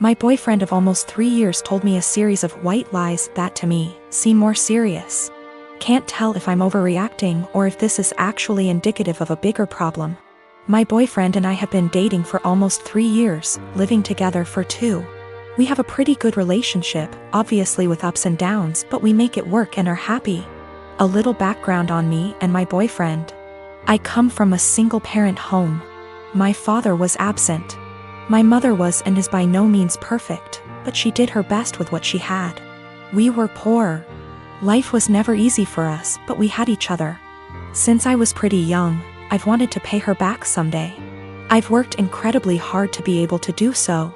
My boyfriend of almost 3 years told me a series of white lies that to me seem more serious. Can't tell if I'm overreacting or if this is actually indicative of a bigger problem. My boyfriend and I have been dating for almost 3 years, living together for 2. We have a pretty good relationship, obviously with ups and downs, but we make it work and are happy. A little background on me and my boyfriend. I come from a single-parent home. My father was absent. My mother was and is by no means perfect, but she did her best with what she had. We were poor. Life was never easy for us, but we had each other. Since I was pretty young, I've wanted to pay her back someday. I've worked incredibly hard to be able to do so.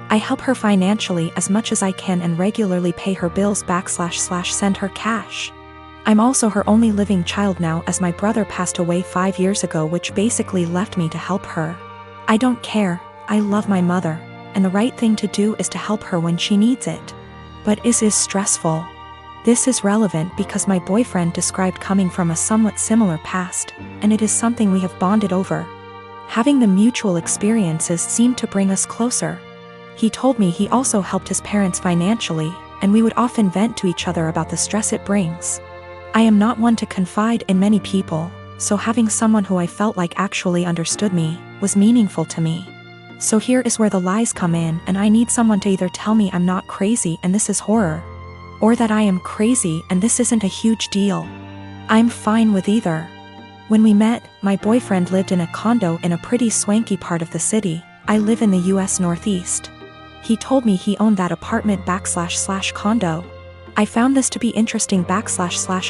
I help her financially as much as I can and regularly pay her bills //send her cash. I'm also her only living child now, as my brother passed away 5 years ago, which basically left me to help her. I don't care, I love my mother, and the right thing to do is to help her when she needs it. But is stressful. This is relevant because my boyfriend described coming from a somewhat similar past, and it is something we have bonded over. Having the mutual experiences seemed to bring us closer. He told me he also helped his parents financially, and we would often vent to each other about the stress it brings. I am not one to confide in many people, so having someone who I felt like actually understood me was meaningful to me. So here is where the lies come in, and I need someone to either tell me I'm not crazy and this is horror, or that I am crazy and this isn't a huge deal. I'm fine with either. When we met, my boyfriend lived in a condo in a pretty swanky part of the city. I live in the US Northeast. He told me he owned that apartment / condo. I found this to be interesting /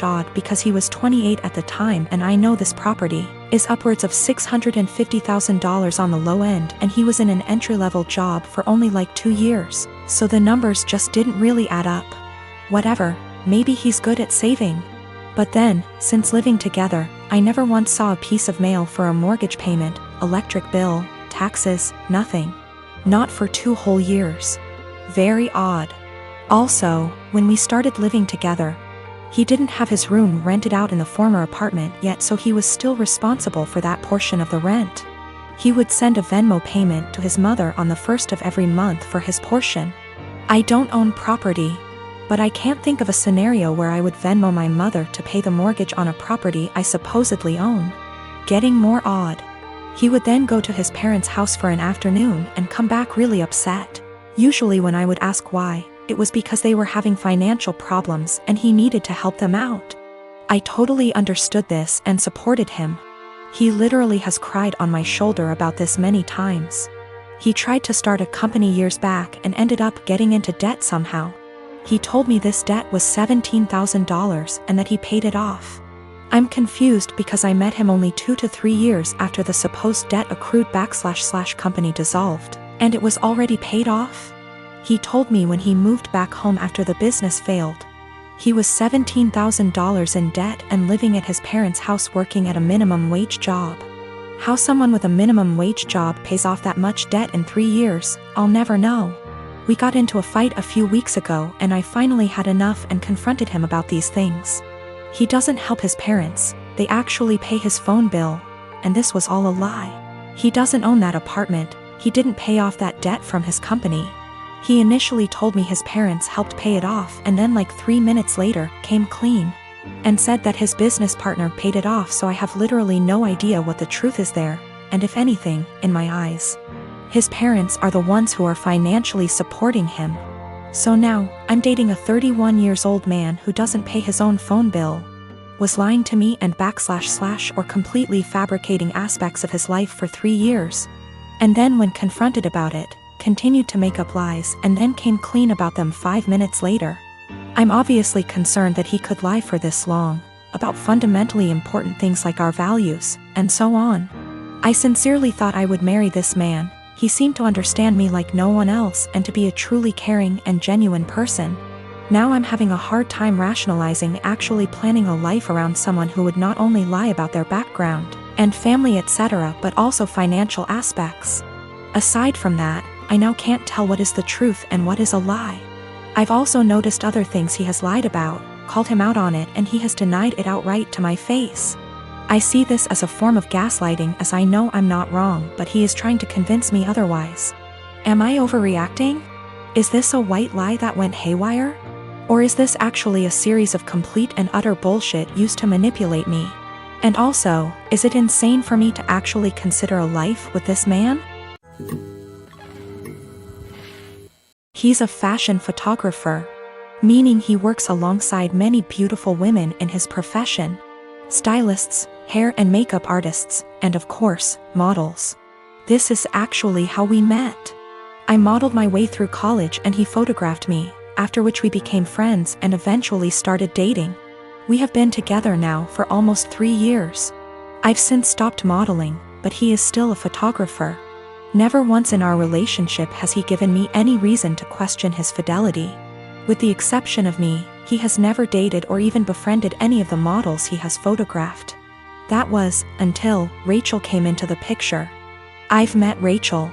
odd because he was 28 at the time, and I know this property is upwards of $650,000 on the low end, and he was in an entry-level job for only like 2 years, so the numbers just didn't really add up. Whatever, maybe he's good at saving. But then, since living together, I never once saw a piece of mail for a mortgage payment, electric bill, taxes, nothing. Not for 2 whole years. Very odd. Also, when we started living together, he didn't have his room rented out in the former apartment yet, so he was still responsible for that portion of the rent. He would send a Venmo payment to his mother on the 1st of every month for his portion. I don't own property, but I can't think of a scenario where I would Venmo my mother to pay the mortgage on a property I supposedly own. Getting more odd. He would then go to his parents' house for an afternoon and come back really upset. Usually when I would ask why, it was because they were having financial problems and he needed to help them out. I totally understood this and supported him. He literally has cried on my shoulder about this many times. He tried to start a company years back and ended up getting into debt somehow. He told me this debt was $17,000 and that he paid it off. I'm confused because I met him only 2 to 3 years after the supposed debt accrued / company dissolved, and it was already paid off. He told me when he moved back home after the business failed, he was $17,000 in debt and living at his parents' house working at a minimum wage job. How someone with a minimum wage job pays off that much debt in 3 years, I'll never know. We got into a fight a few weeks ago and I finally had enough and confronted him about these things. He doesn't help his parents, they actually pay his phone bill, and this was all a lie. He doesn't own that apartment, he didn't pay off that debt from his company. He initially told me his parents helped pay it off and then like 3 minutes later, came clean. And said that his business partner paid it off, so I have literally no idea what the truth is there, and if anything, in my eyes. His parents are the ones who are financially supporting him. So now, I'm dating a 31 years old man who doesn't pay his own phone bill, was lying to me and / or completely fabricating aspects of his life for 3 years. And then when confronted about it, continued to make up lies and then came clean about them 5 minutes later. I'm obviously concerned that he could lie for this long, about fundamentally important things like our values, and so on. I sincerely thought I would marry this man. He seemed to understand me like no one else and to be a truly caring and genuine person. Now I'm having a hard time rationalizing actually planning a life around someone who would not only lie about their background and family etc., but also financial aspects. Aside from that, I now can't tell what is the truth and what is a lie. I've also noticed other things he has lied about, called him out on it, and he has denied it outright to my face. I see this as a form of gaslighting, as I know I'm not wrong, but he is trying to convince me otherwise. Am I overreacting? Is this a white lie that went haywire? Or is this actually a series of complete and utter bullshit used to manipulate me? And also, is it insane for me to actually consider a life with this man? He's a fashion photographer, meaning he works alongside many beautiful women in his profession. Stylists, hair and makeup artists, and of course, models. This is actually how we met. I modeled my way through college and he photographed me, after which we became friends and eventually started dating. We have been together now for almost 3 years. I've since stopped modeling, but he is still a photographer. Never once in our relationship has he given me any reason to question his fidelity. With the exception of me, he has never dated or even befriended any of the models he has photographed. That was, until Rachel came into the picture. I've met Rachel.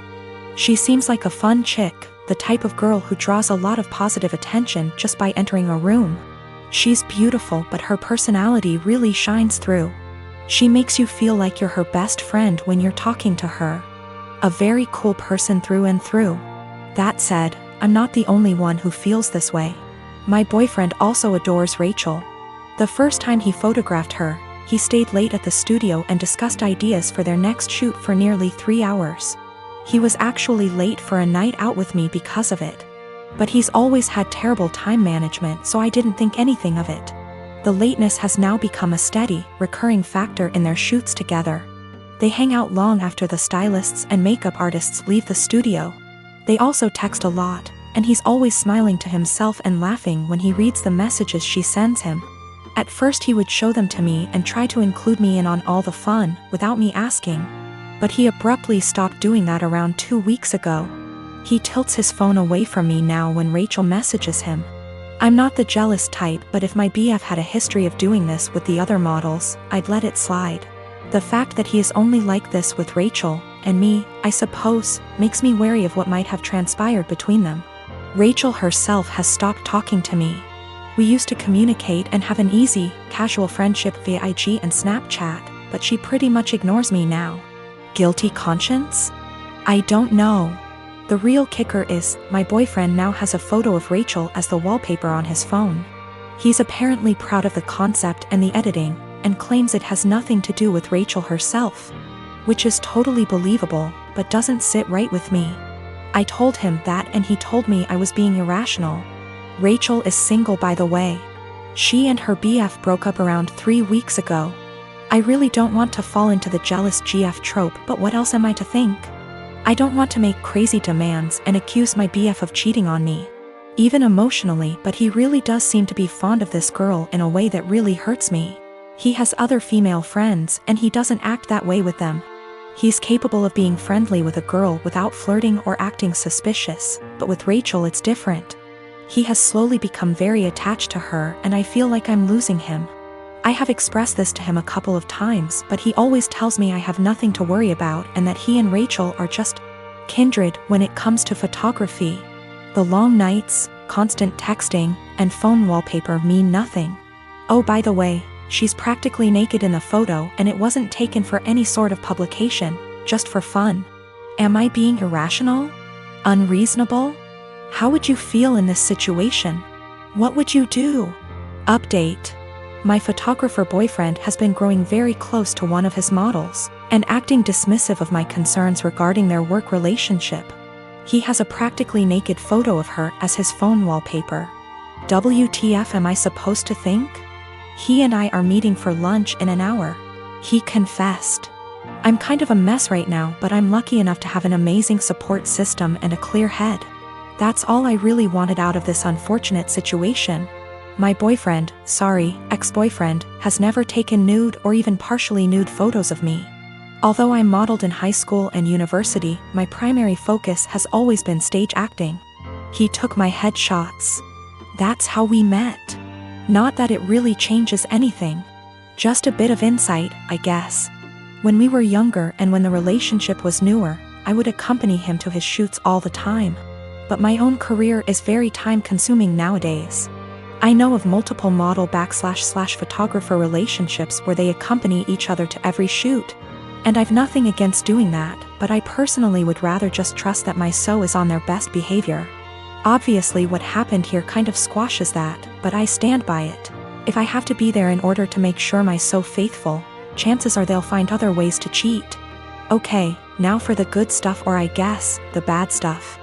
She seems like a fun chick, the type of girl who draws a lot of positive attention just by entering a room. She's beautiful, but her personality really shines through. She makes you feel like you're her best friend when you're talking to her. A very cool person through and through. That said, I'm not the only one who feels this way. My boyfriend also adores Rachel. The first time he photographed her, he stayed late at the studio and discussed ideas for their next shoot for nearly 3 hours. He was actually late for a night out with me because of it. But he's always had terrible time management, so I didn't think anything of it. The lateness has now become a steady, recurring factor in their shoots together. They hang out long after the stylists and makeup artists leave the studio. They also text a lot, and he's always smiling to himself and laughing when he reads the messages she sends him. At first he would show them to me and try to include me in on all the fun, without me asking. But he abruptly stopped doing that around 2 weeks ago. He tilts his phone away from me now when Rachel messages him. I'm not the jealous type, but if my BF had a history of doing this with the other models, I'd let it slide. The fact that he is only like this with Rachel, and me, I suppose, makes me wary of what might have transpired between them. Rachel herself has stopped talking to me. We used to communicate and have an easy, casual friendship via IG and Snapchat, but she pretty much ignores me now. Guilty conscience? I don't know. The real kicker is, my boyfriend now has a photo of Rachel as the wallpaper on his phone. He's apparently proud of the concept and the editing, and claims it has nothing to do with Rachel herself. Which is totally believable, but doesn't sit right with me. I told him that and he told me I was being irrational. Rachel is single, by the way. She and her BF broke up around 3 weeks ago. I really don't want to fall into the jealous GF trope, but what else am I to think? I don't want to make crazy demands and accuse my BF of cheating on me. Even emotionally, but he really does seem to be fond of this girl in a way that really hurts me. He has other female friends and he doesn't act that way with them. He's capable of being friendly with a girl without flirting or acting suspicious, but with Rachel it's different. He has slowly become very attached to her and I feel like I'm losing him. I have expressed this to him a couple of times, but he always tells me I have nothing to worry about and that he and Rachel are just kindred when it comes to photography. The long nights, constant texting, and phone wallpaper mean nothing. Oh, by the way, she's practically naked in the photo and it wasn't taken for any sort of publication, just for fun. Am I being irrational? Unreasonable? How would you feel in this situation? What would you do? Update. My photographer boyfriend has been growing very close to one of his models, and acting dismissive of my concerns regarding their work relationship. He has a practically naked photo of her as his phone wallpaper. WTF am I supposed to think? He and I are meeting for lunch in an hour. He confessed. I'm kind of a mess right now, but I'm lucky enough to have an amazing support system and a clear head. That's all I really wanted out of this unfortunate situation. My boyfriend, ex-boyfriend, has never taken nude or even partially nude photos of me. Although I modeled in high school and university, my primary focus has always been stage acting. He took my headshots. That's how we met. Not that it really changes anything. Just a bit of insight, I guess. When we were younger and when the relationship was newer, I would accompany him to his shoots all the time. But my own career is very time-consuming nowadays. I know of multiple model/photographer relationships where they accompany each other to every shoot. And I've nothing against doing that, but I personally would rather just trust that my SO is on their best behavior. Obviously what happened here kind of squashes that, but I stand by it. If I have to be there in order to make sure my so faithful, chances are they'll find other ways to cheat. Okay, now for the good stuff, or I guess, the bad stuff.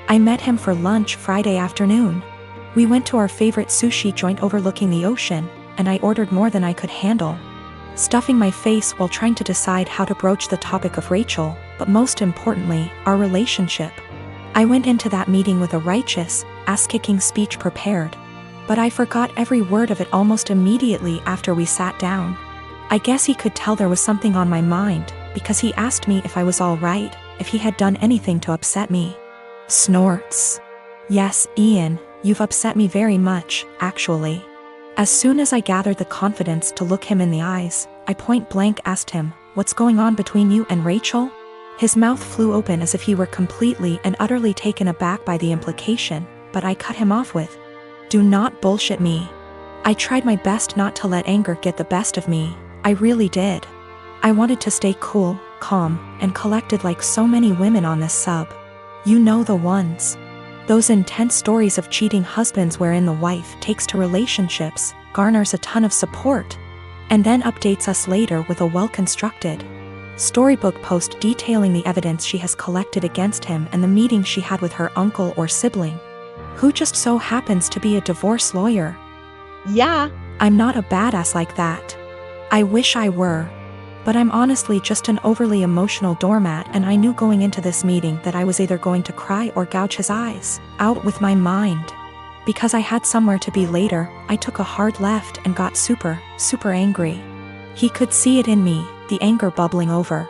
I met him for lunch Friday afternoon. We went to our favorite sushi joint overlooking the ocean, and I ordered more than I could handle, stuffing my face while trying to decide how to broach the topic of Rachel, but most importantly, our relationship. I went into that meeting with a righteous, ass-kicking speech prepared, but I forgot every word of it almost immediately after we sat down. I guess he could tell there was something on my mind, because he asked me if I was all right, if he had done anything to upset me. Snorts. Yes, Ian, you've upset me very much, actually. As soon as I gathered the confidence to look him in the eyes, I point blank asked him, "What's going on between you and Rachel?" His mouth flew open as if he were completely and utterly taken aback by the implication, but I cut him off with, "Do not bullshit me." I tried my best not to let anger get the best of me, I really did. I wanted to stay cool, calm, and collected like so many women on this sub. You know the ones. Those intense stories of cheating husbands wherein the wife takes to relationships, garners a ton of support, and then updates us later with a well-constructed storybook post detailing the evidence she has collected against him and the meeting she had with her uncle or sibling, who just so happens to be a divorce lawyer. Yeah, I'm not a badass like that. I wish I were. But I'm honestly just an overly emotional doormat, and I knew going into this meeting that I was either going to cry or gouge his eyes out with my mind. Because I had somewhere to be later, I took a hard left and got super angry. He could see it in me, the anger bubbling over.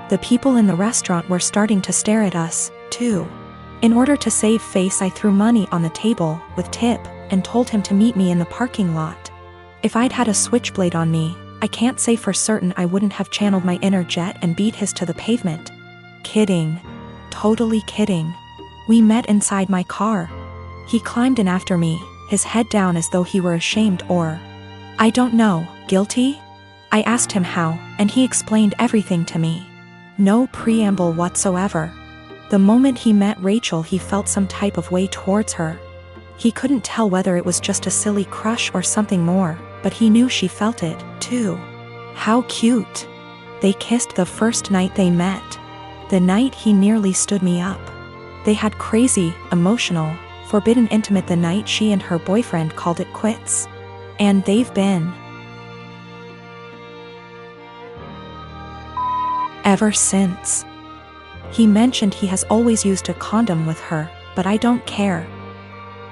The people in the restaurant were starting to stare at us, too. In order to save face, I threw money on the table, with tip, and told him to meet me in the parking lot. If I'd had a switchblade on me, I can't say for certain I wouldn't have channeled my inner jet and beat his to the pavement. Kidding. Totally kidding. We met inside my car. He climbed in after me, his head down as though he were ashamed or, I don't know, guilty? I asked him how, and he explained everything to me. No preamble whatsoever. The moment he met Rachel, he felt some type of way towards her. He couldn't tell whether it was just a silly crush or something more, but he knew she felt it, too. How cute. They kissed the first night they met. The night he nearly stood me up. They had crazy, emotional, forbidden intimate the night she and her boyfriend called it quits. And they've been ever since. He mentioned he has always used a condom with her, but I don't care.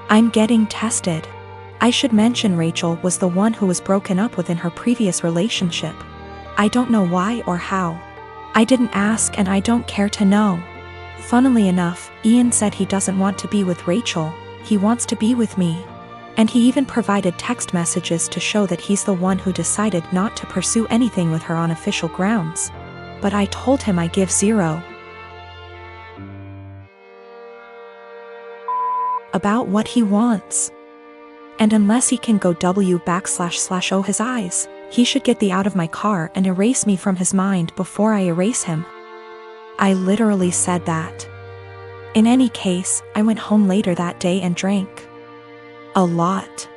I'm getting tested. I should mention Rachel was the one who was broken up with in her previous relationship. I don't know why or how. I didn't ask and I don't care to know. Funnily enough, Ian said he doesn't want to be with Rachel, he wants to be with me. And he even provided text messages to show that he's the one who decided not to pursue anything with her on official grounds. But I told him I give zero about what he wants. And unless he can go // his eyes, he should get the out of my car and erase me from his mind before I erase him. I literally said that. In any case, I went home later that day and drank a lot.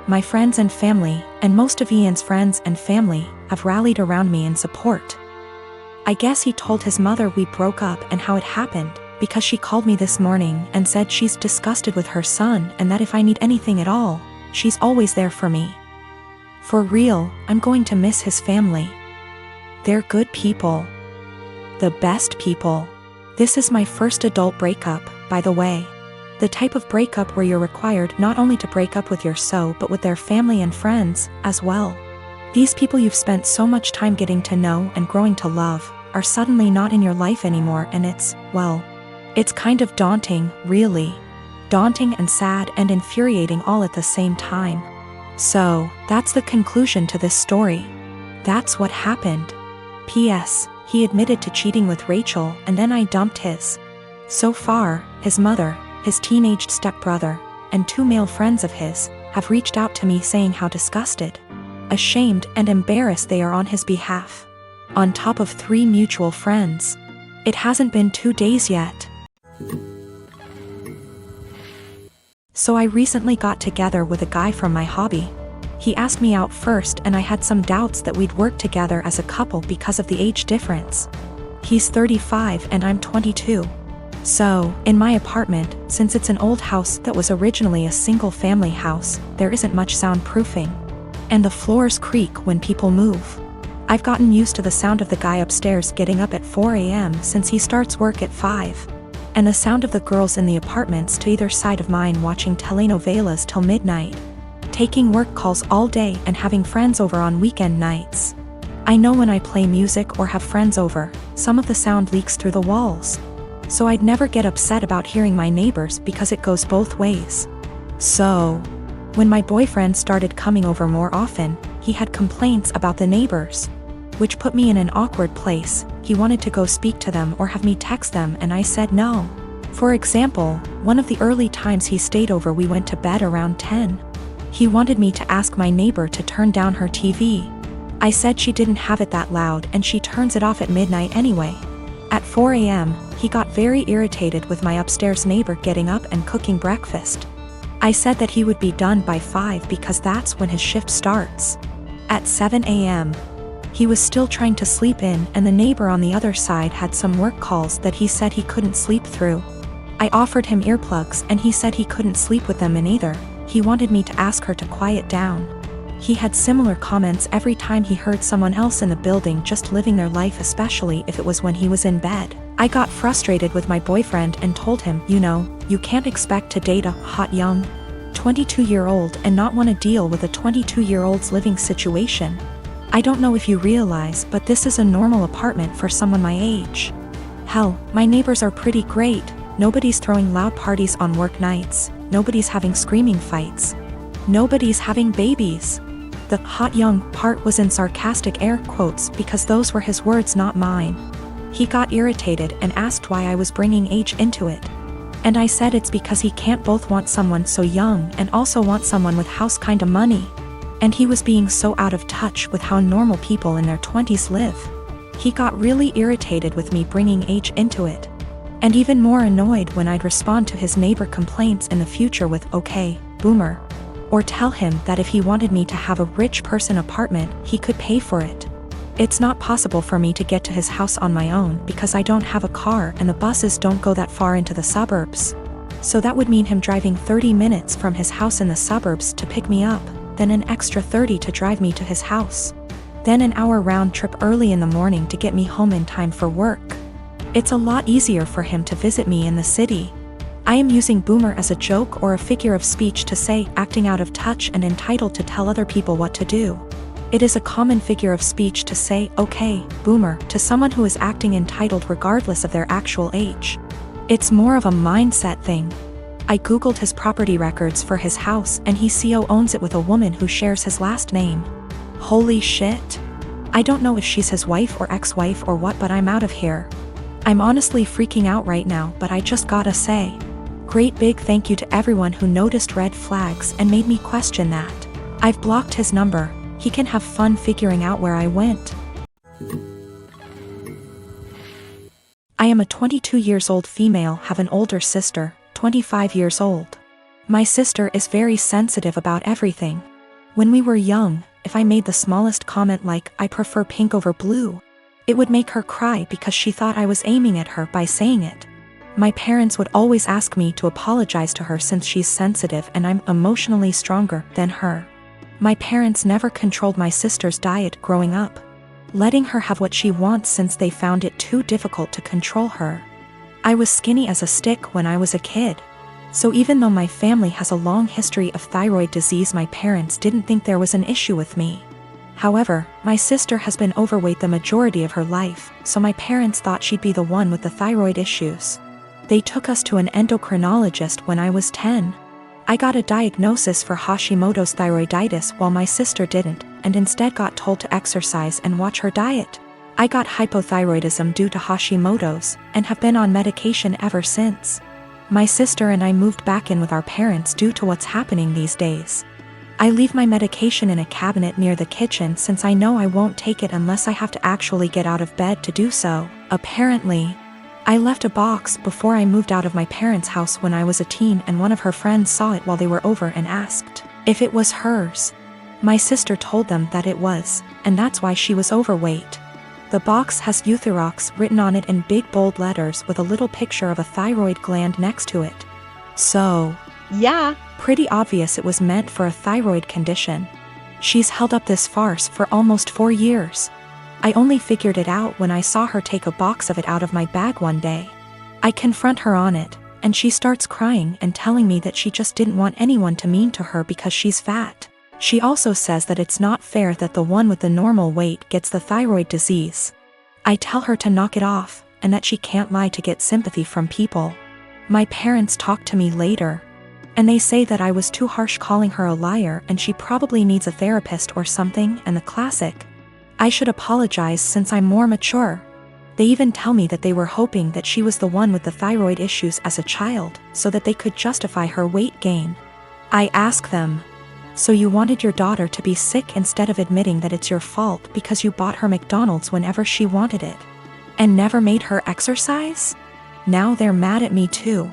My friends and family, and most of Ian's friends and family, have rallied around me in support. I guess he told his mother we broke up and how it happened, because she called me this morning and said she's disgusted with her son and that if I need anything at all, she's always there for me. For real, I'm going to miss his family. They're good people. The best people. This is my first adult breakup, by the way. The type of breakup where you're required not only to break up with your so but with their family and friends, as well. These people you've spent so much time getting to know and growing to love, are suddenly not in your life anymore, and it's, well, it's kind of daunting, really. Daunting and sad and infuriating all at the same time. So, that's the conclusion to this story. That's what happened. P.S. He admitted to cheating with Rachel and then I dumped his. So far, his mother, his teenaged stepbrother, and 2 male friends of his, have reached out to me saying how disgusted, ashamed and embarrassed they are on his behalf. On top of 3 mutual friends. It hasn't been 2 days yet. So I recently got together with a guy from my hobby. He asked me out first and I had some doubts that we'd work together as a couple because of the age difference. He's 35 and I'm 22. So, in my apartment, since it's an old house that was originally a single-family house, there isn't much soundproofing. And the floors creak when people move. I've gotten used to the sound of the guy upstairs getting up at 4 a.m. since he starts work at 5. And the sound of the girls in the apartments to either side of mine watching telenovelas till midnight, taking work calls all day and having friends over on weekend nights. I know when I play music or have friends over, some of the sound leaks through the walls. So I'd never get upset about hearing my neighbors because it goes both ways. So, when my boyfriend started coming over more often, he had complaints about the neighbors, which put me in an awkward place. He wanted to go speak to them or have me text them and I said no. For example, one of the early times he stayed over we went to bed around 10. He wanted me to ask my neighbor to turn down her TV. I said she didn't have it that loud and she turns it off at midnight anyway. At 4 a.m., he got very irritated with my upstairs neighbor getting up and cooking breakfast. I said that he would be done by 5 because that's when his shift starts. At 7 a.m., he was still trying to sleep in and the neighbor on the other side had some work calls that he said he couldn't sleep through. I offered him earplugs and he said he couldn't sleep with them in either. He wanted me to ask her to quiet down. He had similar comments every time he heard someone else in the building just living their life, especially if it was when he was in bed. I got frustrated with my boyfriend and told him, you can't expect to date a hot young 22-year-old and not want to deal with a 22-year-old's living situation. I don't know if you realize, but this is a normal apartment for someone my age. Hell, my neighbors are pretty great. Nobody's throwing loud parties on work nights. Nobody's having screaming fights. Nobody's having babies. The hot young part was in sarcastic air quotes because those were his words, not mine. He got irritated and asked why I was bringing age into it. And I said it's because he can't both want someone so young and also want someone with house kinda money. And he was being so out of touch with how normal people in their 20s live. He got really irritated with me bringing age into it. And even more annoyed when I'd respond to his neighbor complaints in the future with, "Okay, boomer." Or tell him that if he wanted me to have a rich person apartment, he could pay for it. It's not possible for me to get to his house on my own because I don't have a car and the buses don't go that far into the suburbs. So that would mean him driving 30 minutes from his house in the suburbs to pick me up, then an extra 30 to drive me to his house. Then an hour round trip early in the morning to get me home in time for work. It's a lot easier for him to visit me in the city. I am using boomer as a joke or a figure of speech to say acting out of touch and entitled to tell other people what to do. It is a common figure of speech to say, "Okay, boomer," to someone who is acting entitled regardless of their actual age. It's more of a mindset thing. I googled his property records for his house and he owns it with a woman who shares his last name. Holy shit. I don't know if she's his wife or ex-wife or what, but I'm out of here. I'm honestly freaking out right now, but I just gotta say, great big thank you to everyone who noticed red flags and made me question that. I've blocked his number. He can have fun figuring out where I went. I am a 22 years old female, have an older sister, 25 years old. My sister is very sensitive about everything. When we were young, if I made the smallest comment like, "I prefer pink over blue," it would make her cry because she thought I was aiming at her by saying it. My parents would always ask me to apologize to her since she's sensitive and I'm emotionally stronger than her. My parents never controlled my sister's diet growing up, letting her have what she wants since they found it too difficult to control her. I was skinny as a stick when I was a kid. So even though my family has a long history of thyroid disease, my parents didn't think there was an issue with me. However, my sister has been overweight the majority of her life, so my parents thought she'd be the one with the thyroid issues. They took us to an endocrinologist when I was 10. I got a diagnosis for Hashimoto's thyroiditis while my sister didn't, and instead got told to exercise and watch her diet. I got hypothyroidism due to Hashimoto's, and have been on medication ever since. My sister and I moved back in with our parents due to what's happening these days. I leave my medication in a cabinet near the kitchen since I know I won't take it unless I have to actually get out of bed to do so. Apparently, I left a box before I moved out of my parents' house when I was a teen, and one of her friends saw it while they were over and asked if it was hers. My sister told them that it was, and that's why she was overweight. The box has Euthyrox written on it in big bold letters with a little picture of a thyroid gland next to it. So, yeah, pretty obvious it was meant for a thyroid condition. She's held up this farce for almost 4 years. I only figured it out when I saw her take a box of it out of my bag one day. I confront her on it, and she starts crying and telling me that she just didn't want anyone to mean to her because she's fat. She also says that it's not fair that the one with the normal weight gets the thyroid disease. I tell her to knock it off, and that she can't lie to get sympathy from people. My parents talk to me later, and they say that I was too harsh calling her a liar and she probably needs a therapist or something, and the classic, I should apologize since I'm more mature. They even tell me that they were hoping that she was the one with the thyroid issues as a child, so that they could justify her weight gain. I ask them, so you wanted your daughter to be sick instead of admitting that it's your fault because you bought her McDonald's whenever she wanted it, and never made her exercise? Now they're mad at me too.